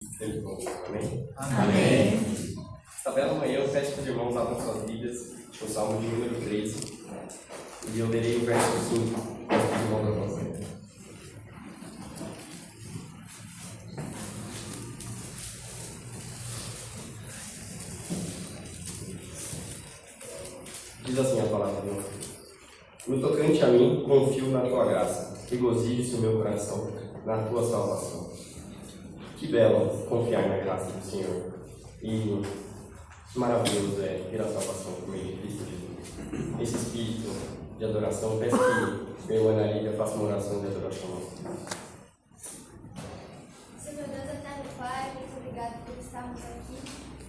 Sempre bom. Amém? Amém. Esta bela manhã eu peço que os irmãos abram suas Bíblias no Salmo de número 13 e eu lerei o verso 5. Peço que os irmãos acompanhem. Diz assim a palavra de Deus: no tocante a mim, confio na tua graça, regozije-se o meu coração na tua salvação. Que belo confiar na graça do Senhor. E que maravilhoso é ter a salvação por meio de Cristo Jesus. Esse espírito de adoração, peço que a irmã Ana Lívia faça uma oração de adoração. Senhor Deus eterno Pai, muito obrigado por estarmos aqui,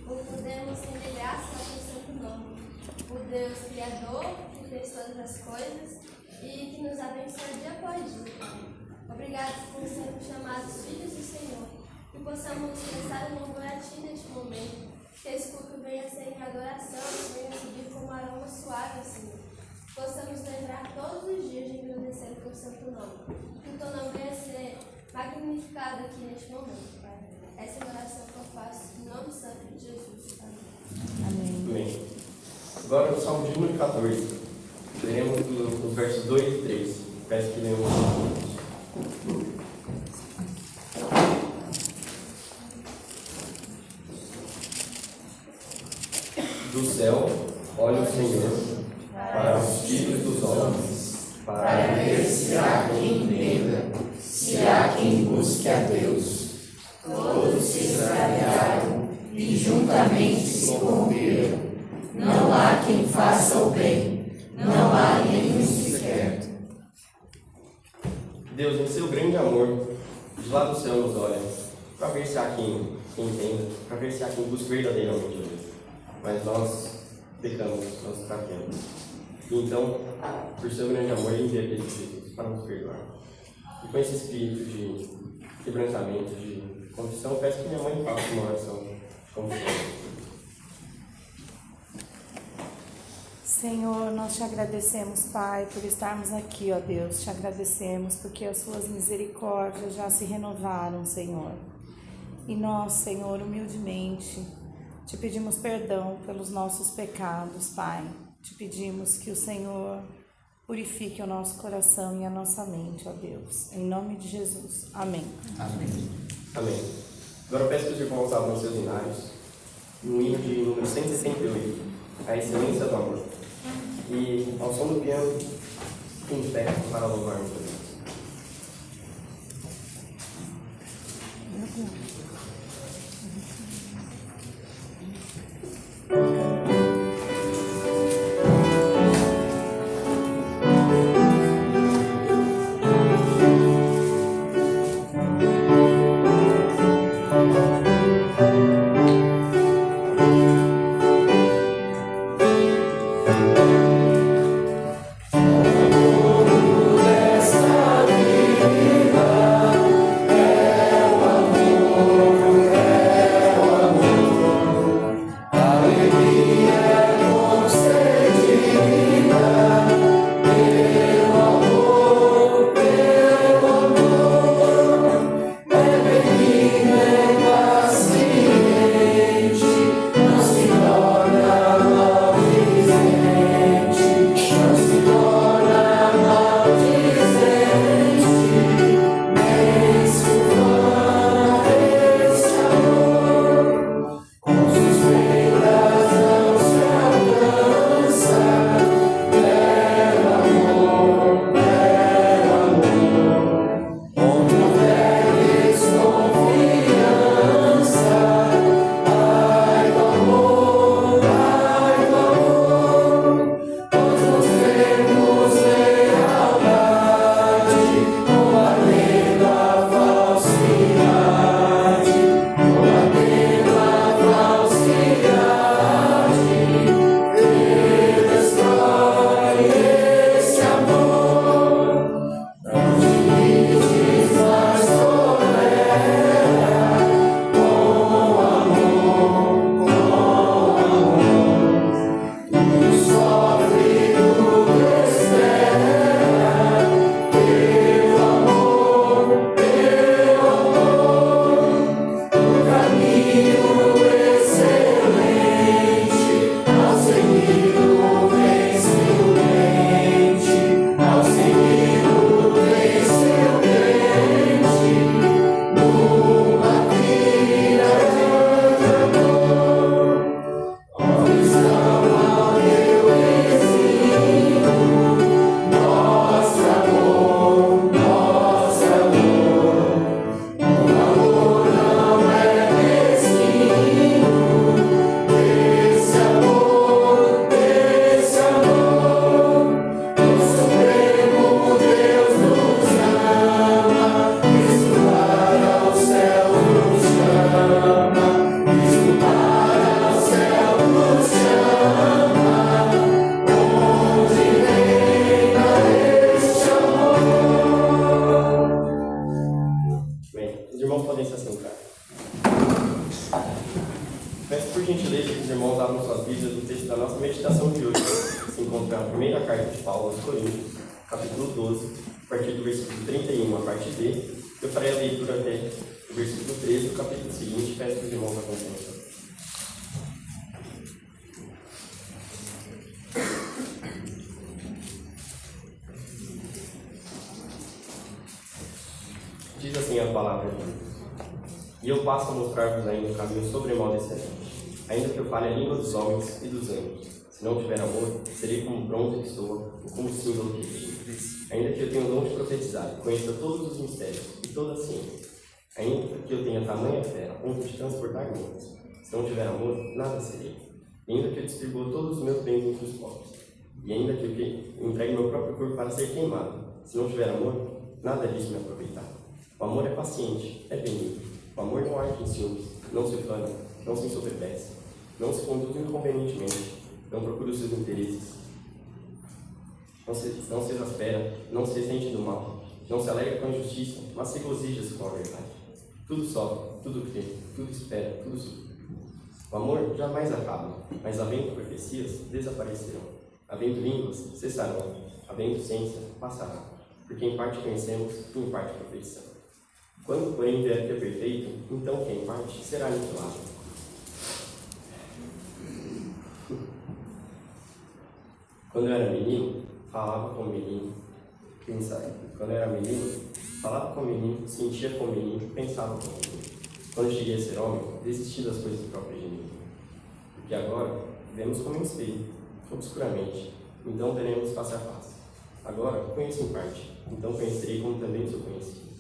por podermos render graça ao teu santo nome. Por Deus Criador, que fez todas as coisas e que nos abençoa dia após dia, Pai. Obrigado por sermos chamados filhos do Senhor. Que possamos prestar um louvor a Ti neste momento. Que esse culto venha a ser em adoração, venha a subir como aroma suave, Senhor. Possamos lembrar todos os dias de engrandecer o Teu santo nome. Que o Teu nome venha a ser magnificado aqui neste momento, Pai. Essa é a oração que eu faço em nome santo de Jesus. Amém. Amém. Agora o Salmo de número 14. Leremos os versos 2 e 3. Peço que leiamos juntos. Do céu, olha o Senhor para os filhos dos homens, Para ver se há quem entenda, se há quem busque a Deus. Todos se extraviaram e juntamente se corromperam. Não há quem faça o bem, não há nenhum sequer. Deus, em seu grande amor, de lá do céu nos olha, para ver se há quem entenda, para ver se há quem busque verdadeiramente a Deus. Mas nós pecamos, nós fraquemos. E então, por seu grande amor, ele envia Cristo Jesus para nos perdoar. E com esse espírito de quebrantamento, de confissão, peço que minha mãe faça uma oração de confissão. Senhor, nós te agradecemos, Pai, por estarmos aqui, ó Deus. Te agradecemos porque as suas misericórdias já se renovaram, Senhor. E nós, Senhor, humildemente, te pedimos perdão pelos nossos pecados, Pai. Te pedimos que o Senhor purifique o nosso coração e a nossa mente, ó Deus. Em nome de Jesus. Amém. Amém. Amém. Agora eu peço que os irmãos abram seus hinários no hino de número 168, A Excelência do Amor. E ao som do piano, em pé para louvarmos a Deus. Desta Peço por gentileza que os irmãos abram suas Bíblias no texto da nossa meditação de hoje. Se encontra na primeira carta de Paulo aos Coríntios, capítulo 12, a partir do versículo 31, a parte D. Eu farei a leitura até o versículo 13 do capítulo seguinte. Peço que os irmãos acompanhem. Diz assim a palavra de Deus. E eu passo a mostrar-vos ainda um caminho sobremodo excelente, ainda que eu fale a língua dos homens e dos anjos. Se não tiver amor, serei como bronze que soa, ou como símbolo que brilha. Ainda que eu tenha o dom de profetizar, conheça todos os mistérios e toda a ciência. Ainda que eu tenha tamanha fé, a ponto de transportar montes. Se não tiver amor, nada serei. E ainda que eu distribua todos os meus bens entre os pobres. E ainda que eu entregue meu próprio corpo para ser queimado. Se não tiver amor, nada disso me aproveitará. O amor é paciente, é benigno. O amor não arde em ciúmes, não se ufana, não se ensoberbece, não se conduz inconvenientemente, não procura os seus interesses, não se exaspera, não se sente do mal, não se alegra com a injustiça, mas se regozija-se com a verdade. Tudo sofre, tudo crê, tudo espera, tudo supera. O amor jamais acaba, mas havendo profecias, desaparecerão. Havendo línguas, cessarão. Havendo ciência, passará. Porque em parte conhecemos e em parte profetizamos. Quando, porém, vier que é perfeito, então quem parte será aniquilado. Quando eu era menino, falava como menino, pensava. Quando eu era menino, falava como menino, sentia como menino, pensava como menino. Quando cheguei a ser homem, desisti das coisas próprias de mim. Porque agora, vemos como em espelho, obscuramente, então veremos face a face. Agora, conheço em parte, então conhecerei como também sou conhecido.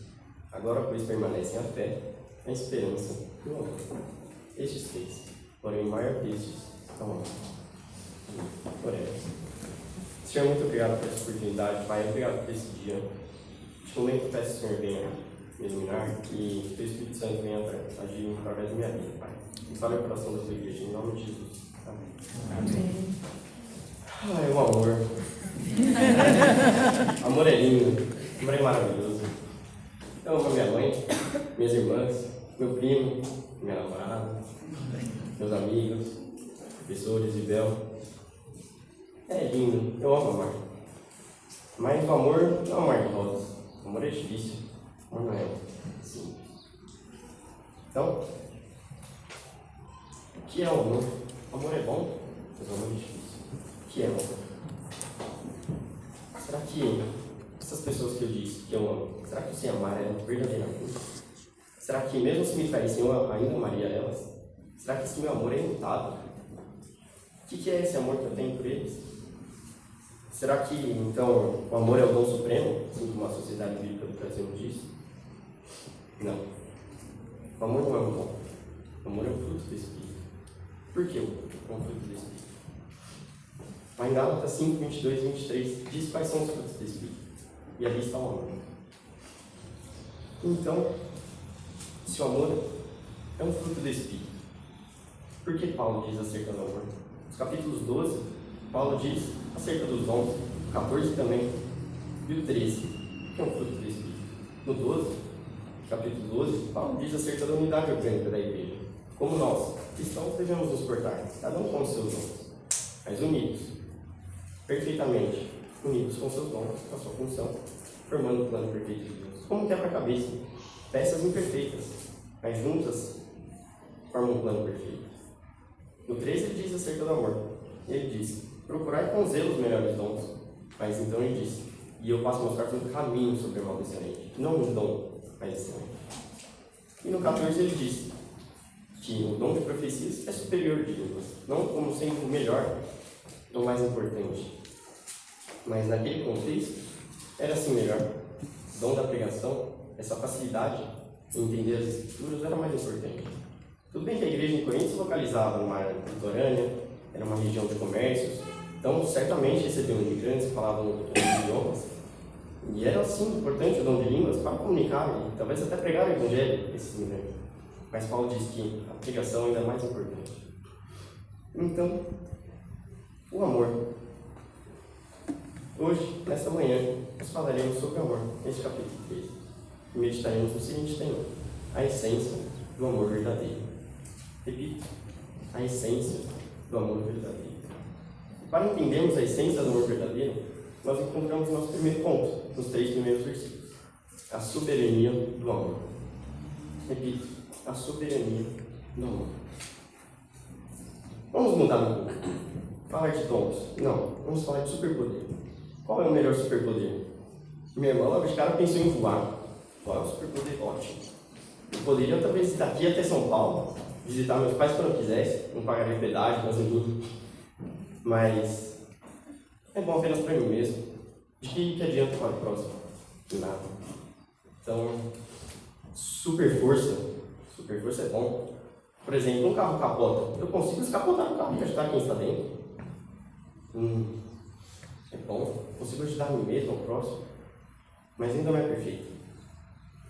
Agora, pois, permanecem a fé, a esperança e o amor. Estes três, porém, o maior destes é o amor. Oremos. Senhor, muito obrigado por essa oportunidade, Pai. Obrigado por esse dia. Neste momento, peço que o Senhor venha me iluminar e que o Teu Espírito Santo venha agir através da minha vida, Pai. E fale o coração da Tua igreja, em nome de Jesus. Amém. Ai, o amor. Amor é lindo, amor é maravilhoso. Eu amo minha mãe, minhas irmãs, meu primo, minha namorada, meus amigos, professores, Isabel. É lindo, eu amo amar. Mas o amor não é um mar de rosas. O amor é difícil. O amor não é simples. Então, o que é o amor? O amor é bom, mas o amor é difícil. O que é o amor? Será que essas pessoas que eu disse que eu amo, será que eu sei amar elas verdadeiramente? Será que mesmo se me traíssem eu ainda amaria elas? Será que esse meu amor é imutável? O que é esse amor que eu tenho por eles? Será que, então, o amor é o dom supremo, assim como a sociedade bíblica do Brasil nos diz? Não. O amor não é um dom. O amor é um fruto do Espírito. Por que é um fruto do Espírito? Lá em Gálatas 5, 22 e 23, diz quais são os frutos do Espírito. E ali está o amor. Então, se o amor é um fruto do Espírito, por que Paulo diz acerca do amor? Nos capítulos 12, Paulo diz acerca dos dons, 14 também, e o 13, que é um fruto do Espírito. No 12, capítulo 12, Paulo diz acerca da unidade orgânica da igreja. Como nós, cristãos, devemos nos portar, cada um com os seus dons, mas unidos, perfeitamente unidos com seus dons, com a sua função, formando o plano perfeito de Deus. Como quebra-cabeça, peças imperfeitas, mas juntas formam um plano perfeito. No 13 ele diz acerca do amor. Ele diz: procurai com zelo os melhores dons. Mas então ele diz: e eu passo a mostrar um caminho sobre o mal excelente. Não um dom, mas excelente. E no 14 ele diz que o dom de profecias é superior de línguas, não como sendo o melhor, o mais importante. Mas naquele contexto, era assim melhor. O dom da pregação, essa facilidade em entender as escrituras era mais importante. Tudo bem que a igreja em Corinto se localizava numa área litorânea, era uma região de comércios, então certamente recebiam imigrantes que falavam outros idiomas. E era assim importante o dom de línguas para comunicar e talvez até pregar o evangelho a esses imigrantes. Mas Paulo diz que a pregação ainda é mais importante. Então, o amor. Hoje, nesta manhã, nós falaremos sobre o amor, neste capítulo 13. E meditaremos no seguinte tema: a essência do amor verdadeiro. Repito, a essência do amor verdadeiro. Para entendermos a essência do amor verdadeiro, nós encontramos o nosso primeiro ponto, nos 3 primeiros versículos. A soberania do amor. Repito, a soberania do amor. Vamos mudar um pouco. Falar de dons? Não, vamos falar de superpoder. Qual é o melhor superpoder? Minha irmã logo de cara pensou em voar. Qual é um superpoder ótimo? Eu poderia talvez ir daqui até São Paulo, visitar meus pais quando eu quisesse, não pagaria pedágio, gasolina. Mas é bom apenas para mim mesmo. De que adianta para o próximo? De nada. Então, super força é bom. Por exemplo, um carro capota. Eu consigo descapotar o carro e ajudar quem está dentro. É bom. Consigo ajudar a mim mesmo, ao próximo. Mas ainda não é perfeito.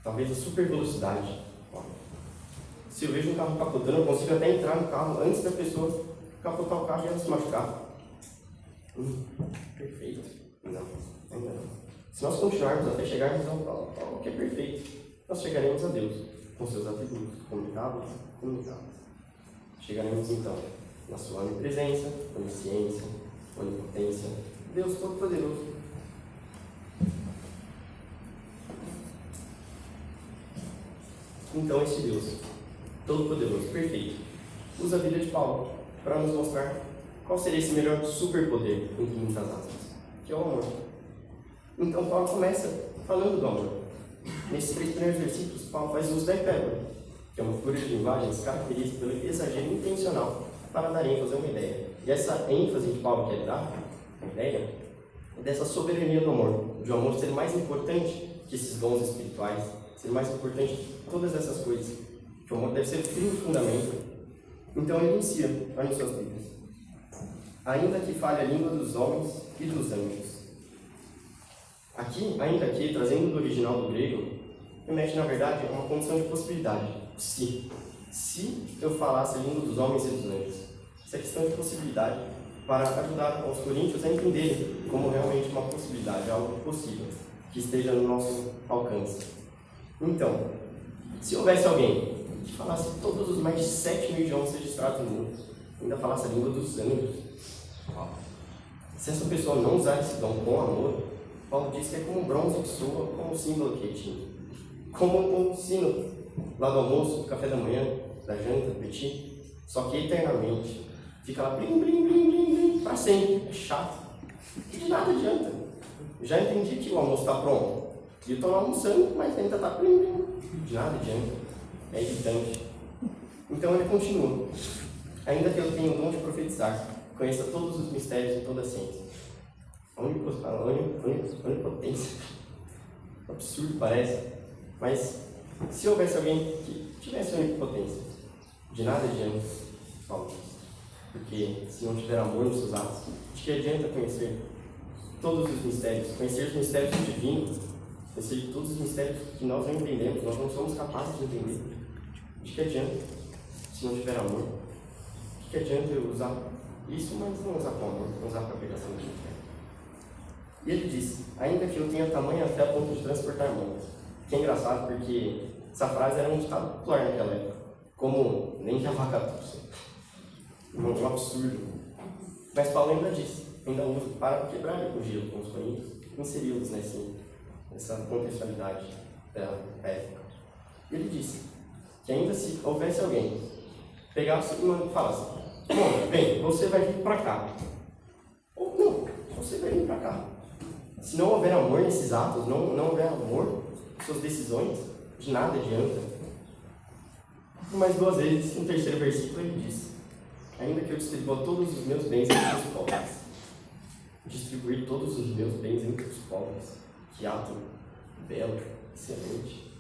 Talvez a super velocidade. Se eu vejo um carro capotando, eu consigo até entrar no carro antes da pessoa capotar o carro e ela se machucar. Perfeito. Não, ainda não. Se nós continuarmos até chegarmos ao que é perfeito, nós chegaremos a Deus, com seus atributos, comunicáveis. Chegaremos então na sua onipresença, onisciência, onipotência, Deus Todo-Poderoso. Então esse Deus Todo-Poderoso, perfeito, usa a vida de Paulo para nos mostrar qual seria esse melhor superpoder, entre muitas aspas, que é o amor. Então Paulo começa falando do amor. Nesses 3 primeiros versículos, Paulo faz uso da hipérbole, que é uma figura de linguagem característica pelo exagero intencional para dar ênfase a uma ideia. E essa ênfase que Paulo quer dar, a ideia, é dessa soberania do amor, de o amor ser mais importante que esses dons espirituais, ser mais importante que todas essas coisas, que o amor deve ser o fim do fundamento. Então ele inicia, olhem suas Bíblias. Ainda que fale a língua dos homens e dos anjos. Aqui, ainda que, trazendo do original do grego, remete, na verdade, a uma condição de possibilidade. Se eu falasse a língua dos homens e dos anjos. Essa é questão de possibilidade para ajudar os coríntios a entenderem como realmente uma possibilidade, algo possível, que esteja no nosso alcance. Então, se houvesse alguém que falasse todos os mais de 7 mil idiomas registrados no mundo, ainda falasse a língua dos anjos, se essa pessoa não usar esse dom com amor, Paulo diz que é como um bronze que soa, como um símbolo que retinha. Como um sino lá do almoço, do café da manhã, da janta, do petit, só que eternamente. Fica lá blim, blim, blim, blim, blim, pra sempre. É chato. E de nada adianta. Eu já entendi que o almoço está pronto. E eu estou almoçando, mas ainda está blim, blim. De nada adianta. É irritante. Então ele continua. Ainda que eu tenha o dom de profetizar, conheça todos os mistérios e toda a ciência. A onipotência. Absurdo parece. Mas se houvesse alguém que tivesse onipotência, de nada adianta, Paulo. Porque se não tiver amor nos seus atos, de que adianta conhecer todos os mistérios, conhecer os mistérios do divino, conhecer todos os mistérios que nós não entendemos, nós não somos capazes de entender. De que adianta se não tiver amor? De que adianta eu usar isso, mas não usar com amor, não usar com a pregação do Evangelho? E ele disse, ainda que eu tenha tamanha fé a ponto de transportar montes. Que é engraçado porque essa frase era um ditado popular naquela época, como nem que a vaca tussa. Um absurdo. Mas Paulo ainda disse, ainda usa para quebrar o gelo com os coríntios, inseri-los nessa contextualidade da época. E ele disse que ainda se houvesse alguém pegasse e falasse, bom, bem, você vai vir para cá. Ou não, você vai vir para cá. Se não houver amor nesses atos, não houver amor nas suas decisões, de nada adianta. Mais 2 vezes, no 3º versículo, ele diz, ainda que eu distribua todos os meus bens entre os pobres. Distribuir todos os meus bens entre os pobres. Que ato belo, excelente.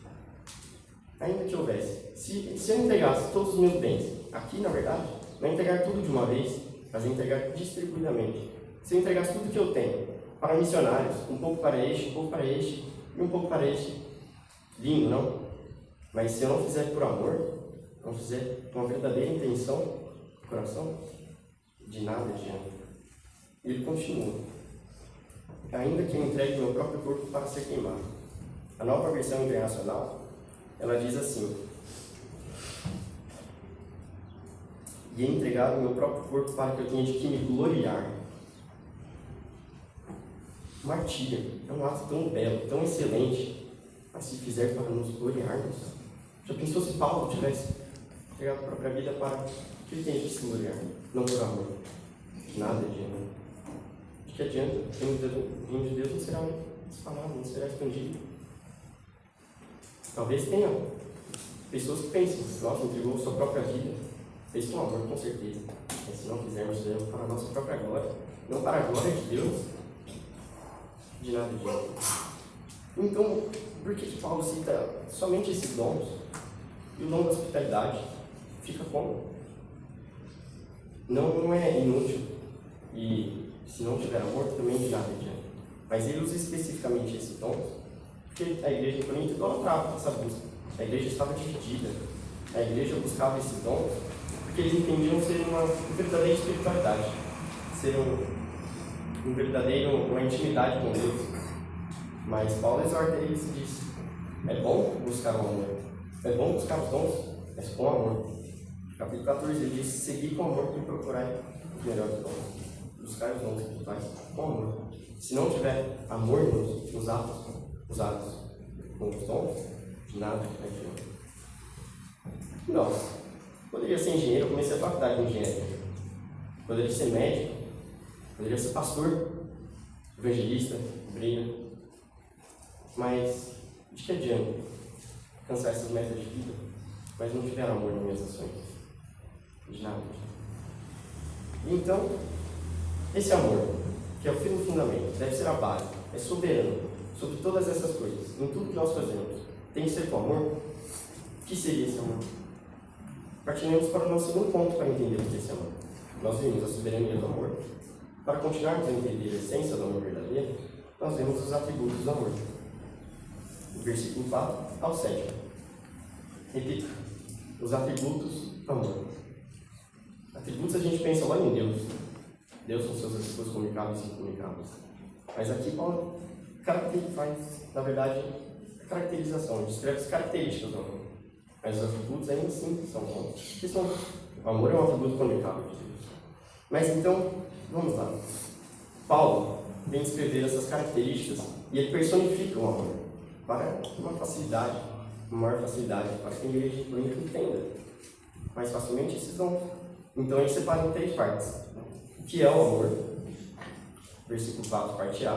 Ainda que houvesse. Se eu entregasse todos os meus bens, aqui na verdade, não é entregar tudo de uma vez, mas é entregar distribuidamente. Se eu entregasse tudo que eu tenho para missionários, um pouco para este, um pouco para este e um pouco para este, lindo, não? Mas se eu não fizer por amor, não fizer com uma verdadeira intenção do coração, de nada adianta. Ele continua. Ainda que eu entregue meu próprio corpo para ser queimado. A nova versão internacional, ela diz assim, e entregar o meu próprio corpo para que eu tenha de que me gloriar. Martírio é um ato tão belo, tão excelente, mas se fizer para nos gloriarmos. Já pensou se Paulo tivesse entregado a própria vida para que ele tenha de se gloriar? Não por amor. Nada adianta. De que adianta? O reino de Deus não será espalhado, não será expandido. Talvez tenha pessoas que pensem, nossa, entregou sua própria vida, fez com amor, com certeza. Mas se não fizermos, fizermos para a nossa própria glória, não para a glória de Deus, de nada adianta. Então, por que Paulo cita somente esses dons? E o dom da hospitalidade fica como? Não é inútil, e se não tiver amor, também de nada adianta. Mas ele usa especificamente esses dons, porque a igreja em Corinto idolatrava essa busca. A igreja estava dividida. A igreja buscava esses dons porque eles entendiam ser uma verdadeira espiritualidade, ser uma intimidade com Deus. Mas Paulo exorta eles e diz: é bom buscar o amor, é bom buscar os dons, mas com amor. Capítulo 14 ele diz: seguir com amor e procurar os melhores dons, buscar os dons espirituais com amor. Se não tiver amor nos atos usados com os dons, de nada adianta. Nossa, poderia ser engenheiro, eu comecei a faculdade de engenharia. Poderia ser médico, poderia ser pastor, evangelista, briga. Mas de que adianta alcançar essas metas de vida, mas não tiver amor nas minhas ações? De nada. Então, esse amor, que é o fim do fundamento, deve ser a base, é soberano sobre todas essas coisas, em tudo que nós fazemos. Tem que ser com amor? O que seria esse amor? Partimos para o nosso segundo ponto para entender o que é esse amor. Nós vimos a soberania do amor. Para continuarmos a entender a essência do amor verdadeiro, nós vemos os atributos do amor. Do versículo 4 ao 7. Repito, os atributos do amor. Atributos a gente pensa lá em Deus. Deus são seus atributos comunicáveis e incomunicáveis. Mas aqui Paulo faz, na verdade, a caracterização, descreve as características do amor. Mas os atributos ainda assim são bons. O amor é um atributo comunicável de Deus. Mas então, vamos lá. Paulo vem descrever essas características e ele personifica o amor para uma maior facilidade, para que a igreja de Corinto entenda mais facilmente esses dons. Então ele separa em 3 partes. O que é o amor? Versículo 4, parte A.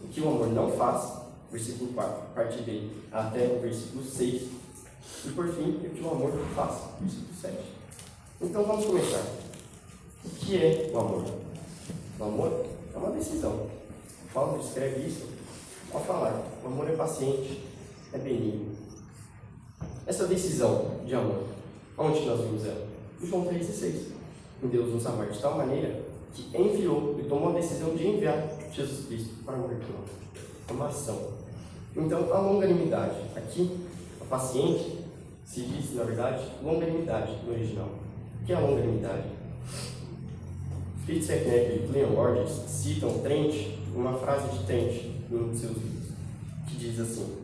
O que o amor não faz? Versículo 4, parte B, até o versículo 6. E por fim, o que o amor faz? Versículo 7. Então vamos começar. O que é o amor? O amor é uma decisão. Paulo descreve isso ao falar: o amor é paciente, é benigno. Essa decisão de amor, onde nós vimos ela? Em João 3,16. Deus nos amou de tal maneira que enviou e tomou a decisão de enviar Jesus Cristo para morrer por nós. É uma ação. Então, a longanimidade. Aqui, a paciente se diz, na verdade, longanimidade no original. O que é a longanimidade? Fritz Heckneck e Leon Borges citam Trent, uma frase de Trent em um de seus livros, que diz assim: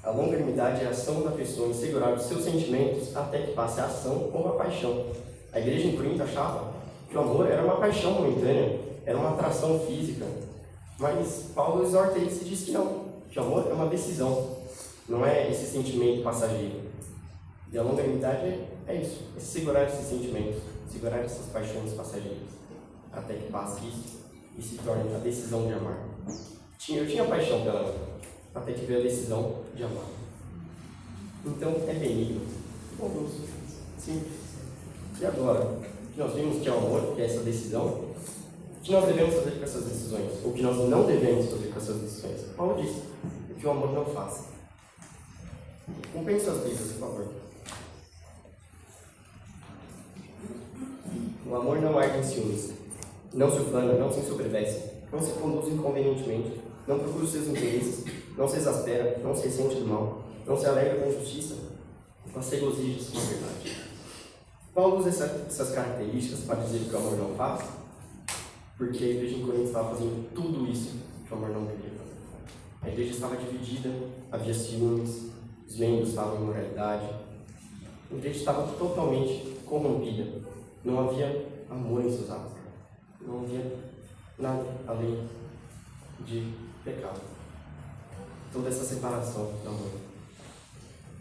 a longanimidade é a ação da pessoa em segurar os seus sentimentos até que passe a ação ou a paixão. A igreja em Corinto achava que o amor era uma paixão momentânea, era uma atração física, mas Paulo exorta eles e diz que não, que o amor é uma decisão, não é esse sentimento passageiro. E a longanimidade é isso, é segurar esses sentimentos, segurar essas paixões passageiras, até que passe isso e se torne a decisão de amar. Eu tinha paixão pela ela, até que veio a decisão de amar. Então é benigno, bondoso, simples. E agora, que nós vimos que é o amor, que é essa decisão, o que nós devemos fazer com essas decisões? Ou o que nós não devemos fazer com essas decisões? Paulo diz: o que o amor não faz. Acompanhe suas Bíblias, por favor. O amor não arde em ciúmes, não se ufana, não se ensoberbece, não se conduz inconvenientemente, não procura os seus interesses, não se exaspera, não se ressente do mal, não se alegra com a injustiça, mas se regozija com a verdade. Paulo usa essas características para dizer que o amor não faz, porque a igreja em Corinto estava fazendo tudo isso que o amor não queria fazer. A igreja estava dividida, havia ciúmes, os membros estavam em imoralidade, a igreja estava totalmente corrompida. Não havia amor em seus atos. Não havia nada além de pecado. Toda essa separação do amor.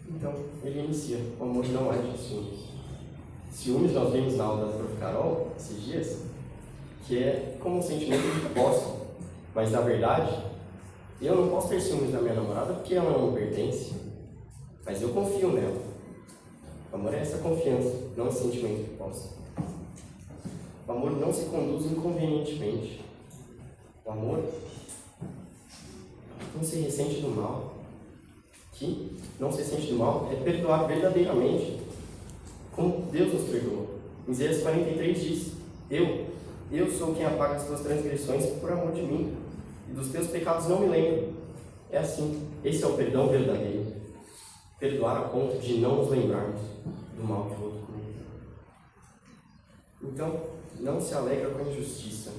Então, ele inicia. O amor não é de ciúmes. Ciúmes nós vimos na aula da Prof. Carol, esses dias, que é como um sentimento de posse. Mas, na verdade, eu não posso ter ciúmes da minha namorada porque ela não me pertence. Mas eu confio nela. O amor é essa confiança, não esse sentimento de posse. O amor não se conduz inconvenientemente. O amor não se ressente do mal. Que não se ressente do mal é perdoar verdadeiramente, como Deus nos perdoou. Em Isaías 43 diz: Eu sou quem apaga as tuas transgressões por amor de mim, e dos teus pecados não me lembro. É assim, esse é o perdão verdadeiro. Perdoar a ponto de não nos lembrarmos do mal que o outro cometeu. Então, não se alegra com a injustiça,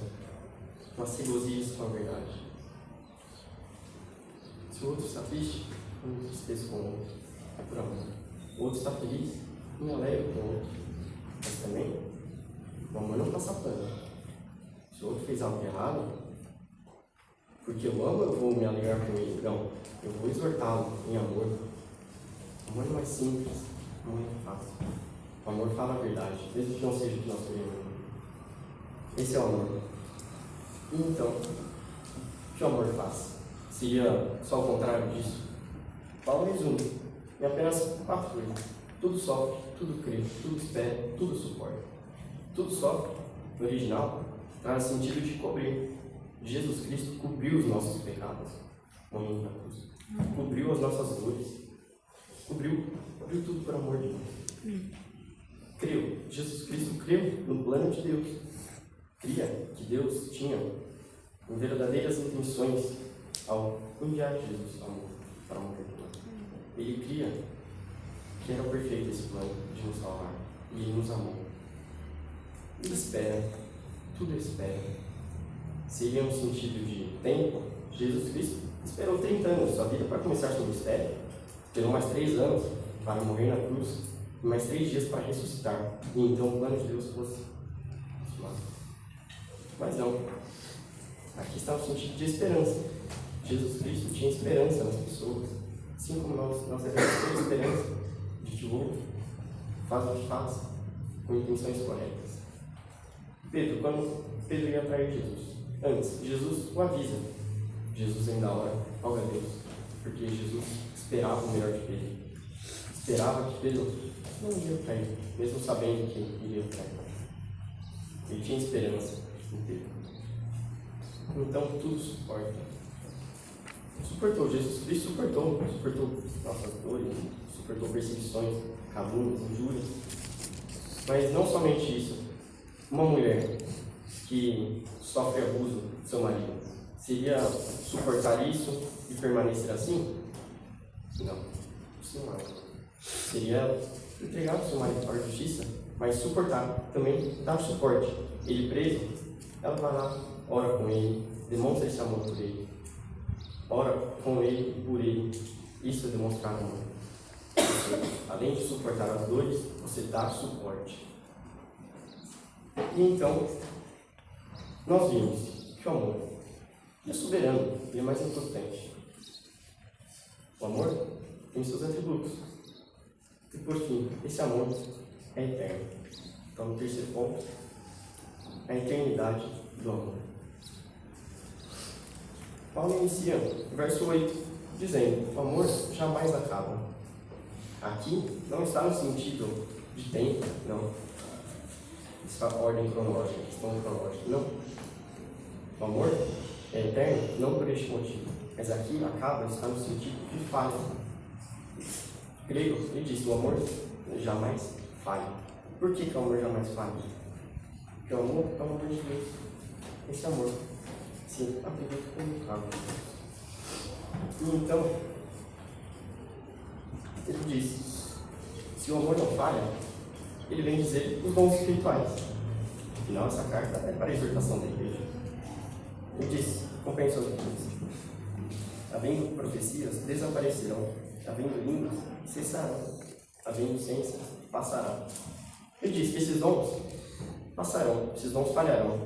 mas se regozija com a verdade. Se o outro está triste, eu me entristeço com o outro, é por amor. O outro está feliz, eu me alegro com o outro. Mas também, o amor não passa pano. Se o outro fez algo errado, porque eu amo, eu vou me alegrar com ele. Não, eu vou exortá-lo em amor. O amor não é simples, não é fácil. O amor fala a verdade, mesmo que não seja o que nós queremos. Esse é o amor. E então, o que o amor faz? Seria só o contrário disso? Paulo resume em apenas 4 coisas. Tudo sofre, tudo crê, tudo espera, tudo suporta. Tudo sofre, no original, traz o sentido de cobrir. Jesus Cristo cobriu os nossos pecados, morrendo na cruz. Cobriu as nossas dores. Cobriu tudo por amor de Deus. Creu. Jesus Cristo creu no plano de Deus. Cria que Deus tinha verdadeiras intenções ao enviar Jesus para morrer por nós. Ele cria que era perfeito esse plano de nos salvar. E ele nos amou. Ele espera. Tudo espera. Seria no sentido de tempo. Jesus Cristo esperou 30 anos de sua vida para começar seu mistério. Esperou mais 3 anos para morrer na cruz. E mais 3 dias para ressuscitar. E então o plano de Deus fosse consumado. Mas não. Aqui está o sentido de esperança. Jesus Cristo tinha esperança nas pessoas. Assim como nós devemos ter esperança de que o outro faz o que faz com intenções corretas. Pedro, quando Pedro ia trair Jesus, antes, Jesus o avisa. Jesus ainda ora, roga a Deus, porque Jesus esperava o melhor de Pedro. Esperava que Pedro não ia trair, mesmo sabendo que iria trair. Ele tinha esperança em Pedro. Então tudo suporta. Suportou, Jesus Cristo suportou nossas dores, suportou perseguições, calúnias, injúrias. Mas não somente isso. Uma mulher que sofre abuso do seu marido, seria suportar isso e permanecer assim? Não, isso não é. Seria entregar o seu marido para a justiça, mas suportar, também dar suporte. Ele preso, ela vai lá, ora com ele, demonstra esse amor por ele. Ora com ele e por ele. Isso é demonstrar amor. Além de suportar as dores, você dá suporte. E então, nós vimos que o amor é soberano e é mais importante. O amor tem seus atributos. E por fim, esse amor é eterno. Então, no terceiro ponto, a eternidade do amor. Paulo inicia o verso 8, dizendo: o amor jamais acaba. Aqui não está no sentido de tempo, não. Essa ordem cronológica, questão cronológica, não. O amor é eterno, não por este motivo. Mas aqui acaba, está no sentido de falha. Grego, ele diz: o amor jamais falha. Por que o amor jamais falha? Porque o amor é o amor de Deus. Esse amor se atribui como imutável. E então, ele diz: se o amor não falha, ele vem dizer os dons espirituais. Afinal, essa carta é para a exortação da igreja. Ele diz: compreensão de Deus. Havendo profecias, desaparecerão. Havendo línguas, cessarão. Havendo ciência, passará. Ele diz que esses dons passarão, esses dons falharão.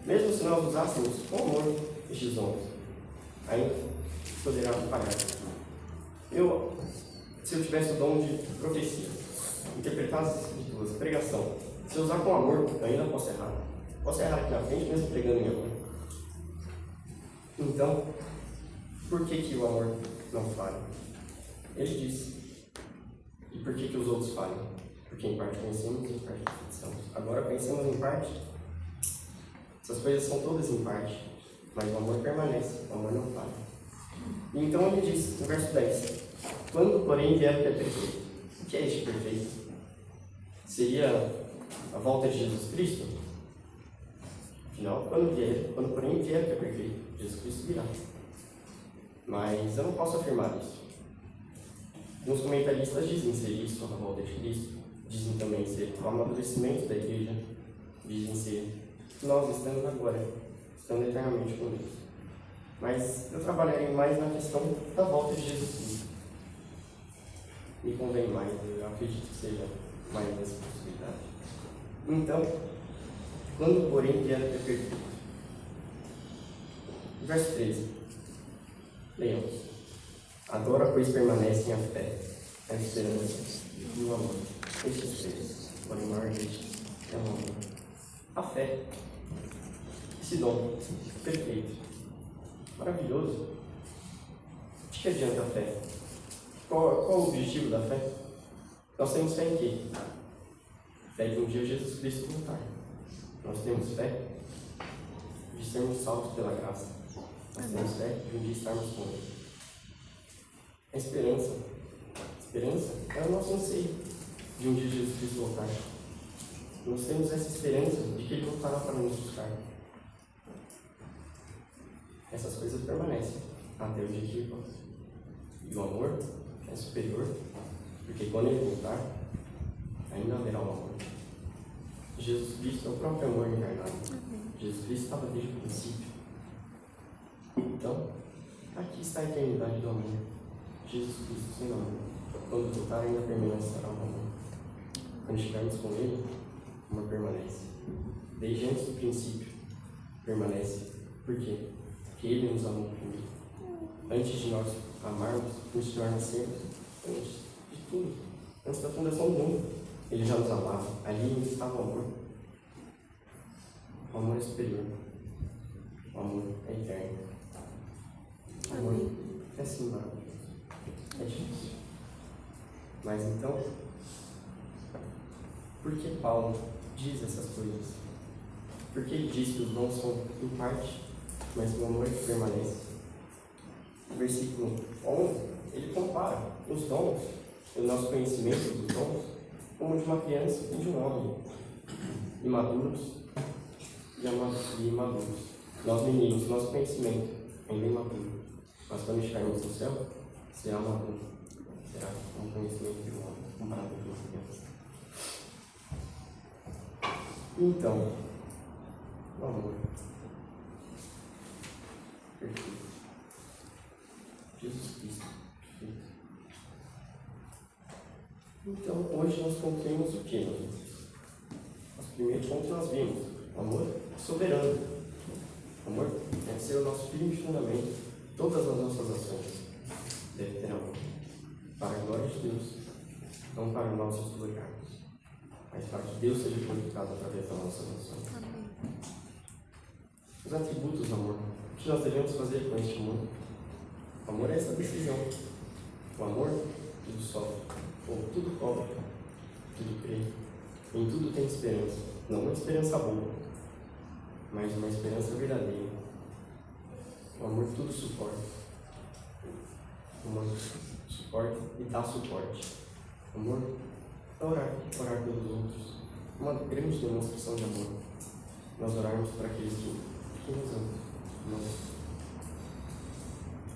Mesmo se nós usássemos com amor estes dons, ainda poderá falhar. Se eu tivesse o dom de profecia, interpretar as escrituras, pregação, se eu usar com amor, eu ainda posso errar. Posso errar aqui na frente, mesmo pregando em amor. Então, por que o amor não falha? Ele disse. E por que os outros falham? Porque em parte conhecemos e em parte confessamos. Agora conhecemos em parte. Essas coisas são todas em parte. Mas o amor permanece, o amor não falha. E então ele diz, no verso 10: quando, porém, vier o que é perfeito. O que é este perfeito? Seria a volta de Jesus Cristo? Afinal, quando porém vier o que é perfeito, Jesus Cristo virá. Mas eu não posso afirmar isso. Alguns comentaristas dizem ser isso a volta de Cristo, dizem também ser o amadurecimento da igreja, dizem ser que nós estamos agora, estando eternamente com Deus. Mas eu trabalharei mais na questão da volta de Jesus Cristo. Me convém mais, eu acredito que seja mais essa possibilidade. Então, quando porém vier a perfeito. Verso 13. Leiamos. Agora, pois, permanecem a fé, a esperança e o amor. Estes três, porém, o maior destes é o amor. A fé, esse dom perfeito, maravilhoso. De que adianta a fé? Qual o objetivo da fé? Nós temos fé em quê? Fé de um dia Jesus Cristo voltar. Nós temos fé de sermos salvos pela graça. Nós temos fé de um dia estarmos com Ele. A esperança é o nosso anseio de um dia Jesus Cristo voltar. Nós temos essa esperança de que Ele voltará para nos buscar. Essas coisas permanecem até o dia que Ele volta. E o amor é superior, porque quando Ele voltar, ainda haverá um amor. Jesus Cristo é o próprio amor encarnado. Jesus Cristo estava desde o princípio. Então, aqui está a eternidade do amor. Jesus Cristo sem amor. Quando voltar, ainda permanecerá o amor. Quando estivermos com Ele, o amor permanece. Desde antes do princípio, permanece. Por quê? Porque Ele nos amou primeiro. Antes de nós amarmos, antes de nós nascermos, antes de tudo, antes da fundação do mundo, Ele já nos amava. Ali ainda estava o amor. O amor é superior. O amor é eterno. O amor é sim maravilhoso. É difícil. Mas então, por que Paulo diz essas coisas? Porque ele diz que os dons são em parte, mas o amor permanece. No versículo 11, ele compara os dons, o nosso conhecimento dos dons, como de uma criança e de um homem, imaduros e imaduros. Nós meninos, nosso conhecimento ainda é imaduro, mas quando estivermos no céu, será maduro, será um conhecimento de um homem, comparado com uma criança. Então, o amor perfeito. Jesus Cristo perfeito. Então, hoje nós concluímos o que? Os primeiros pontos nós vimos. O amor soberano. O amor deve ser o nosso firme fundamento. Todas as nossas ações devem ter amor. Para a glória de Deus, não para nós nos gloriarmos, mas para que Deus seja glorificado através das nossas ações. Os atributos do amor. O que nós devemos fazer com este amor? O amor é essa decisão. O amor, tudo sofre, ou tudo cobra, tudo crê, em tudo tem esperança. Não uma esperança boa, mas uma esperança verdadeira. O amor tudo suporta. O amor suporta e dá suporte. O amor é orar pelos outros. Uma grande demonstração de amor. Nós orarmos para aqueles que nos amam.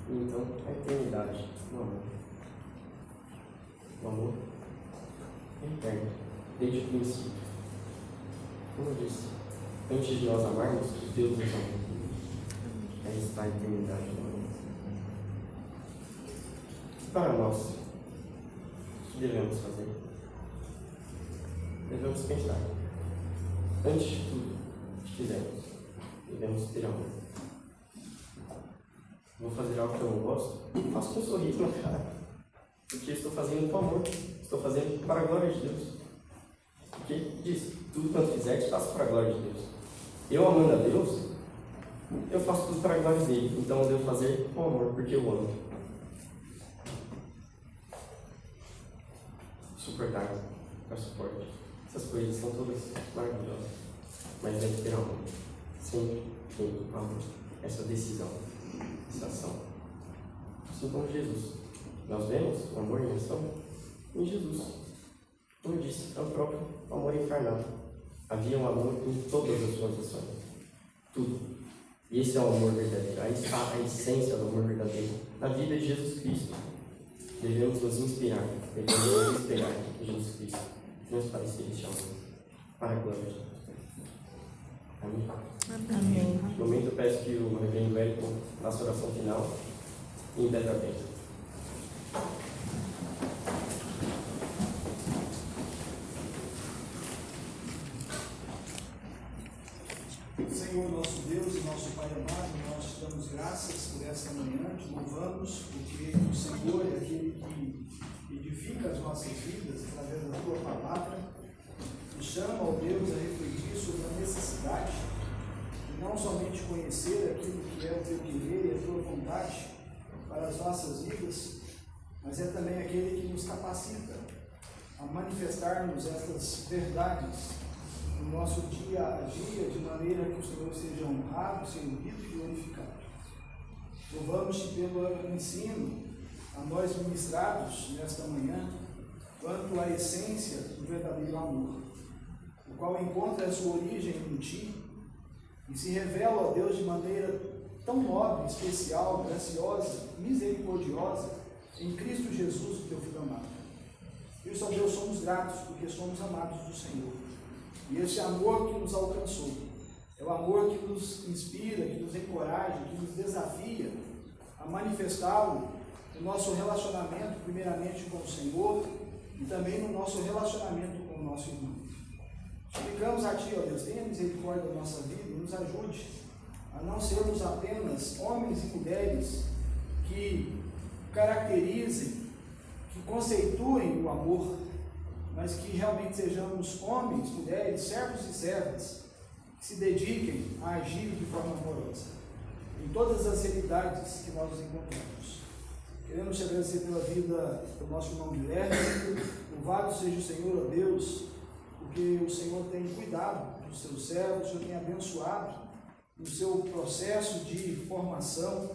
Então, a eternidade no amor. O amor é eterno, desde o princípio. Como eu disse, antes de nós amarmos, Deus nos amou. Aí está a eternidade do amor. Para nós, o que devemos fazer? Devemos pensar. Antes de tudo que fizermos, devemos ter amor. Vou fazer algo que eu não gosto, faço com um sorriso na cara, porque estou fazendo com amor, estou fazendo para a glória de Deus. Porque diz, tudo quanto fizer, faço para a glória de Deus. Eu amando a Deus, eu faço tudo para a glória dele, então eu devo fazer com amor, porque eu amo. Suportar, dar suporte, essas coisas são todas maravilhosas, mas deve ter amor, sempre tem amor, essa decisão, essa ação. Assim como Jesus, nós vemos o amor em ação em Jesus. Como eu disse, é o próprio amor encarnado. Havia um amor em todas as suas ações, tudo. E esse é o amor verdadeiro, aí está a essência do amor verdadeiro na vida de Jesus Cristo. Devemos nos inspirar, devemos nos espelhar em Jesus Cristo, transparecer este amor para a glória de Deus. Amém? Amém. No momento eu peço que o reverendo Wellington faça a oração final e em pé da bênção. Senhor nosso Deus e nosso Pai amado, nós te damos graças por esta manhã, te louvamos porque o Senhor é aquele que edifica as nossas vidas através da tua palavra, e chama, ó Deus, a refletir sobre a necessidade de não somente conhecer aquilo que é o teu querer e a tua vontade para as nossas vidas, mas é também aquele que nos capacita a manifestarmos estas verdades no nosso dia a dia, de maneira que o Senhor seja honrado, servido e glorificado. Louvamos-te pelo ensino a nós ministrados nesta manhã, quanto à essência do verdadeiro amor, o qual encontra a sua origem em ti e se revela, ó Deus, de maneira tão nobre, especial, graciosa, misericordiosa, em Cristo Jesus, o teu Filho amado. Por isso, ó Deus, somos gratos, porque somos amados do Senhor. E esse amor que nos alcançou é o amor que nos inspira, que nos encoraja, que nos desafia a manifestá-lo no nosso relacionamento, primeiramente com o Senhor, e também no nosso relacionamento com o nosso irmão. Suplicamos a Ti, ó Deus, tenha misericórdia da nossa vida e nos ajude a não sermos apenas homens e mulheres que caracterizem, que conceituem o amor, mas que realmente sejamos homens, mulheres, servos e servas, que se dediquem a agir de forma amorosa, em todas as realidades que nós nos encontramos. Queremos te agradecer pela vida do nosso irmão Guilherme. Louvado seja o Senhor, ó Deus, porque o Senhor tem cuidado dos seus servos, o Senhor tem abençoado no seu processo de formação,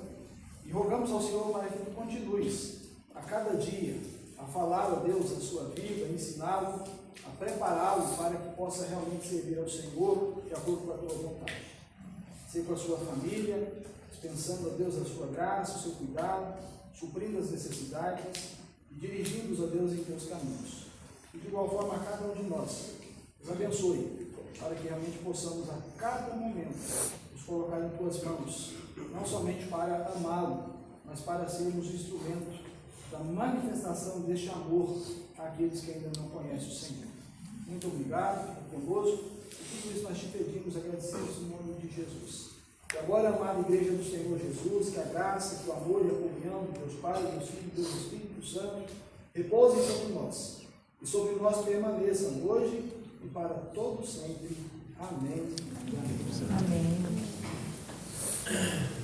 e rogamos ao Senhor para que tu continues a cada dia a falar, ó Deus, a sua vida, a ensiná-lo, a prepará-lo para que possa realmente servir ao Senhor de acordo com a tua vontade. Seja com a sua família, dispensando, ó Deus, a sua graça, o seu cuidado, suprindo as necessidades e dirigindo-os, ó Deus, em teus caminhos. E de igual forma a cada um de nós, nos abençoe, para que realmente possamos a cada momento nos colocar em tuas mãos, não somente para amá-lo, mas para sermos instrumentos da manifestação deste amor àqueles que ainda não conhecem o Senhor. Muito obrigado, fique conosco, e tudo isso nós te pedimos, agradecemos no nome de Jesus. E agora, amada Igreja do Senhor Jesus, que a graça, que o amor e a comunhão de Deus Pai, Deus Filho e Deus Espírito Santo repousem sobre nós, e sobre nós permaneçam hoje e para todo sempre. Amém. Amém.